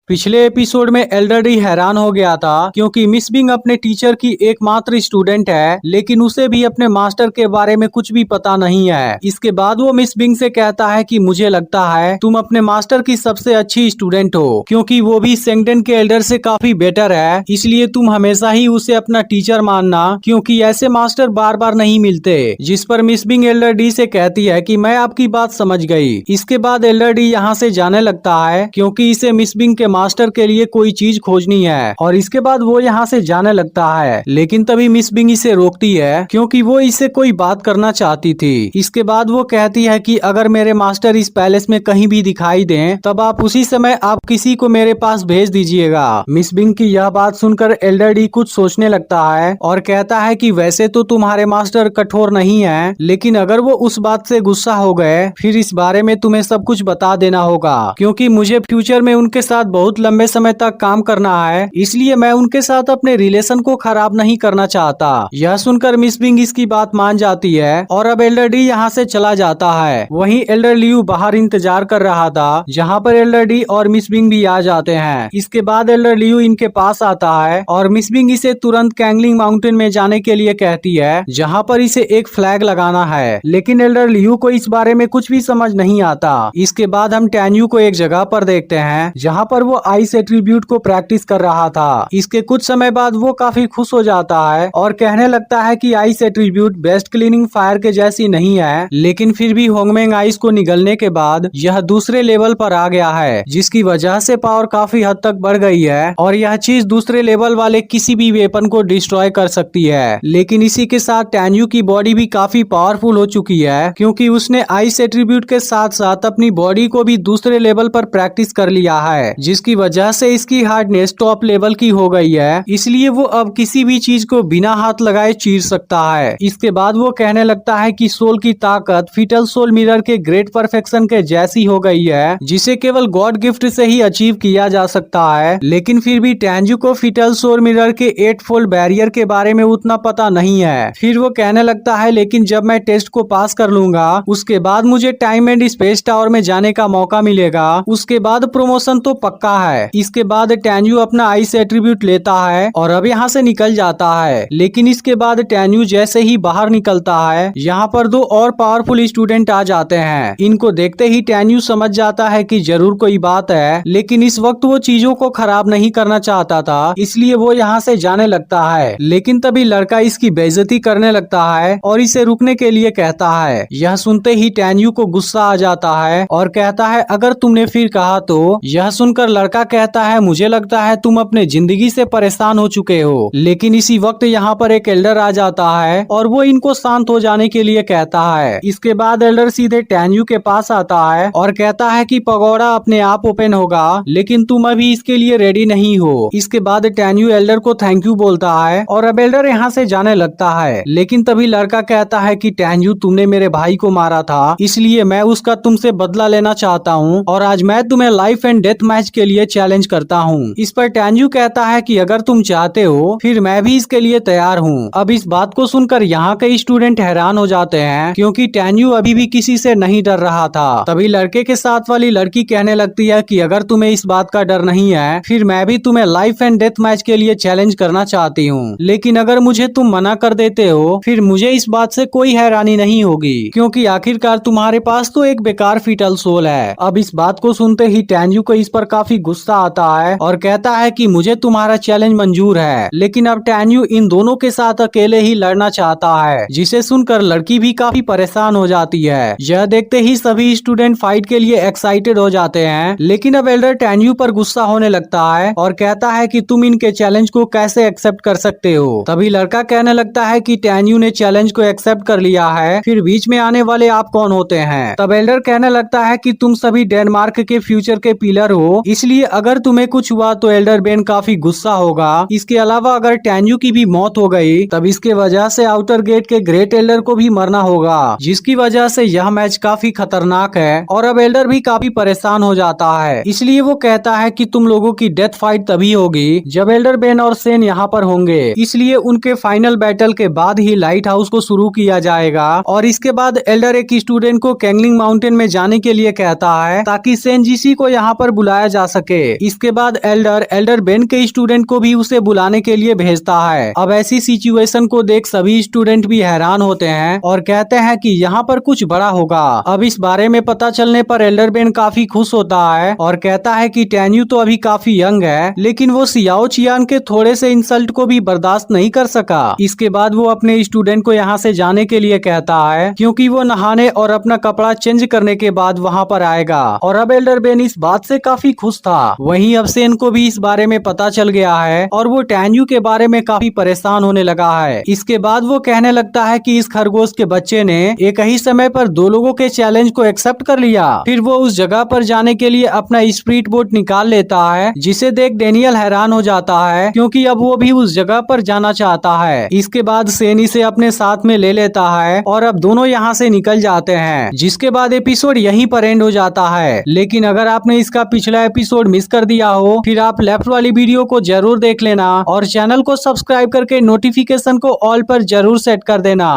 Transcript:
पिछले एपिसोड में Elder D हैरान हो गया था क्योंकि मिस बिंग अपने टीचर की एकमात्र स्टूडेंट है, लेकिन उसे भी अपने मास्टर के बारे में कुछ भी पता नहीं है। इसके बाद वो मिस बिंग से कहता है कि मुझे लगता है तुम अपने मास्टर की सबसे अच्छी स्टूडेंट हो, क्योंकि वो भी सेंगडन के एल्डर से काफी बेटर है। इसलिए तुम हमेशा ही उसे अपना टीचर मानना, क्योंकि ऐसे मास्टर बार बार नहीं मिलते। जिस पर मिस बिंग एल्डर डी से कहती है कि मैं आपकी बात समझ गई। इसके बाद एल्डर डी यहाँ से जाने लगता है क्योंकि इसे मिस बिंग के मास्टर के लिए कोई चीज खोजनी है, और इसके बाद वो यहाँ से जाने लगता है। लेकिन तभी मिस बिंग इसे रोकती है क्योंकि वो इससे कोई बात करना चाहती थी। इसके बाद वो कहती है कि अगर मेरे मास्टर इस पैलेस में कहीं भी दिखाई दें तब आप उसी समय आप किसी को मेरे पास भेज दीजिएगा। मिस बिंग की यह बात सुनकर एल्डर डी कुछ सोचने लगता है और कहता है कि वैसे तो तुम्हारे मास्टर कठोर नहीं है, लेकिन अगर वो उस बात से गुस्सा हो गए फिर इस बारे में तुम्हें सब कुछ बता देना होगा, क्योंकि मुझे फ्यूचर में उनके साथ बहुत लंबे समय तक काम करना है, इसलिए मैं उनके साथ अपने रिलेशन को खराब नहीं करना चाहता। यह सुनकर मिस बिंग इसकी बात मान जाती है और अब एल्डर डी यहाँ से चला जाता है। वहीं एल्डर लियू बाहर इंतजार कर रहा था, जहाँ पर एल्डर डी और मिस बिंग भी आ जाते हैं। इसके बाद एल्डर लियू इनके पास आता है और मिस बिंग इसे तुरंत कैंगलिंग माउंटेन में जाने के लिए कहती है, जहाँ पर इसे एक फ्लैग लगाना है। लेकिन एल्डर लियू को इस बारे में कुछ भी समझ नहीं आता। इसके बाद हम टैन्यू को एक जगह पर देखते हैं जहाँ पर वो आइस एट्रीब्यूट को प्रैक्टिस कर रहा था। इसके कुछ समय बाद वो काफी खुश हो जाता है और कहने लगता है कि ice attribute best cleaning fire के जैसी नहीं है, लेकिन फिर भी होंगमेंग आइस को निगलने के बाद यह दूसरे लेवल पर आ गया है, जिसकी वजह से पावर काफी हद तक बढ़ गई है और यह चीज दूसरे लेवल वाले किसी भी वेपन को डिस्ट्रॉय कर सकती है। लेकिन इसी के साथ टैन्यू की बॉडी भी काफी पावरफुल हो चुकी है, क्योंकि उसने आइस एट्रीब्यूट के साथ साथ अपनी बॉडी को भी दूसरे लेवल पर प्रैक्टिस कर लिया है, जिसकी वजह से इसकी हार्डनेस टॉप लेवल की हो गई है। इसलिए वो अब किसी भी चीज को बिना हाथ लगाए चीर सकता है। इसके बाद वो कहने लगता है कि सोल की ताकत फीटल सोल मिरर के ग्रेट परफेक्शन के जैसी हो गई है, जिसे केवल गॉड गिफ्ट से ही अचीव किया जा सकता है। लेकिन फिर भी टैन्यू को फीटल सोल मिरर के 8 फोल्ड बैरियर के बारे में उतना पता नहीं है। फिर वो कहने लगता है, लेकिन जब मैं टेस्ट को पास कर लूंगा उसके बाद मुझे टाइम एंड स्पेस टावर में जाने का मौका मिलेगा, उसके बाद प्रमोशन तो पक्का है। इसके बाद टैन्यू अपना आइस एट्रीब्यूट लेता है और अब यहाँ से निकल जाता है। लेकिन इसके बाद टैन्यू जैसे ही बाहर निकलता है, यहाँ पर दो और पावरफुल स्टूडेंट आ जाते हैं। इनको देखते ही टैन्यू समझ जाता है कि जरूर कोई बात है, लेकिन इस वक्त वो चीजों को खराब नहीं करना चाहता था, इसलिए वो यहाँ से जाने लगता है। लेकिन तभी लड़का इसकी बेइज्जती करने लगता है और इसे रुकने के लिए कहता है। यह सुनते ही टैन्यू को गुस्सा आ जाता है और कहता है, अगर तुमने फिर कहा तो। यह सुनकर लड़का कहता है, मुझे लगता है तुम अपने जिंदगी से परेशान हो चुके हो। लेकिन इसी वक्त यहाँ पर एक एल्डर आ जाता है और वो इनको शांत हो जाने के लिए कहता है। इसके बाद एल्डर सीधे टैन्यू के पास आता है और कहता है कि पगोड़ा अपने आप ओपन होगा, लेकिन तुम अभी इसके लिए रेडी नहीं हो। इसके बाद टैन्यू एल्डर को थैंक यू बोलता है और अब एल्डर यहाँ से जाने लगता है। लेकिन तभी लड़का कहता है कि टैन्यू, तुमने मेरे भाई को मारा था, इसलिए मैं उसका तुमसे बदला लेना चाहता हूँ और आज मैं तुम्हें लाइफ एंड डेथ मैच के लिए चैलेंज करता हूँ। इस पर टैन्यू कहता है कि अगर तुम चाहते हो फिर मैं भी इसके लिए तैयार हूँ। अब इस बात को सुनकर यहाँ के स्टूडेंट हैरान हो जाते हैं, क्योंकि टैन्यू अभी भी किसी से नहीं डर रहा था। तभी लड़के के साथ वाली लड़की कहने लगती है कि अगर तुम्हें इस बात का डर नहीं है फिर मैं भी तुम्हें लाइफ एंड डेथ मैच के लिए चैलेंज करना चाहती हूँ, लेकिन अगर मुझे तुम मना कर देते हो फिर मुझे इस बात से कोई हैरानी नहीं होगी, क्योंकि आखिरकार तुम्हारे पास तो एक बेकार फीटल सोल है। अब इस बात को सुनते ही टैन्यू को इस पर काफी गुस्सा आता है और कहता है कि मुझे तुम्हारा चैलेंज मंजूर है। लेकिन अब टैन्यू इन दोनों के साथ अकेले ही लड़ना चाहता है, जिसे सुनकर लड़की भी काफी परेशान हो जाती है। यह देखते ही सभी स्टूडेंट फाइट के लिए एक्साइटेड हो जाते हैं। लेकिन अब एल्डर टैन्यू पर गुस्सा होने लगता है और कहता है कि तुम इनके चैलेंज को कैसे एक्सेप्ट कर सकते हो। तभी लड़का कहने लगता है कि टैन्यू ने चैलेंज को एक्सेप्ट कर लिया है, फिर बीच में आने वाले आप कौन होते हैं। तब एल्डर कहने लगता है कि तुम सभी डेनमार्क के फ्यूचर के पिलर हो, इसलिए अगर तुम्हें कुछ हुआ तो एल्डर बेन काफी गुस्सा होगा। इसके अलावा अगर टैन्यू की भी मौत हो गई तब इसके वजह से आउटर गेट के ग्रेट एल्डर को भी मरना होगा, जिसकी वजह से यह मैच काफी खतरनाक है। और अब एल्डर भी काफी परेशान हो जाता है, इसलिए वो कहता है कि तुम लोगों की डेथ फाइट तभी होगी जब एल्डर बेन और सेन यहाँ पर होंगे, इसलिए उनके फाइनल बैटल के बाद ही लाइट हाउस को शुरू किया जाएगा। और इसके बाद एल्डर एक स्टूडेंट को कैंगलिंग माउंटेन में जाने के लिए कहता है ताकि सेन जीसी को यहाँ पर बुलाया जा सके। इसके बाद एल्डर बेन के स्टूडेंट को भी उसे बुलाने के लिए भेजता है। अब ऐसी सिचुएशन को देख सभी स्टूडेंट भी हैरान होते हैं और कहते हैं कि यहाँ पर कुछ बड़ा होगा। अब इस बारे में पता चलने पर एल्डर बेन काफी खुश होता है और कहता है कि टैन्यू तो अभी काफी यंग है, लेकिन वो सियाओ चियान के थोड़े से इंसल्ट को भी बर्दाश्त नहीं कर सका। इसके बाद वो अपने स्टूडेंट को यहाँ से जाने के लिए कहता है, क्योंकि वो नहाने और अपना कपड़ा चेंज करने के बाद वहाँ पर आएगा। और अब एल्डर बेन इस बात से काफी खुश था। वहीं अब सेन को भी इस बारे में पता चल गया है और वो टैन्यू के बारे में काफी परेशान होने लगा है। इसके बाद वो कहने लगता है कि इस खरगोश के बच्चे ने एक ही समय पर 2 लोगों के चैलेंज को एक्सेप्ट कर लिया। फिर वो उस जगह पर जाने के लिए अपना स्पीड बोट निकाल लेता है, जिसे देख डेनियल हैरान हो जाता है, क्योंकि अब वो भी उस जगह पर जाना चाहता है। इसके बाद सेन इसे अपने साथ में ले लेता है और अब दोनों यहाँ से निकल जाते हैं, जिसके बाद एपिसोड यहीं पर एंड हो जाता है। लेकिन अगर आपने इसका पिछला एपिसोड मिस कर दिया हो, फिर आप लेफ्ट वाली वीडियो को जरूर देख लेना और चैनल को सब्सक्राइब करके नोटिफिकेशन को ऑल पर जरूर सेट कर देना।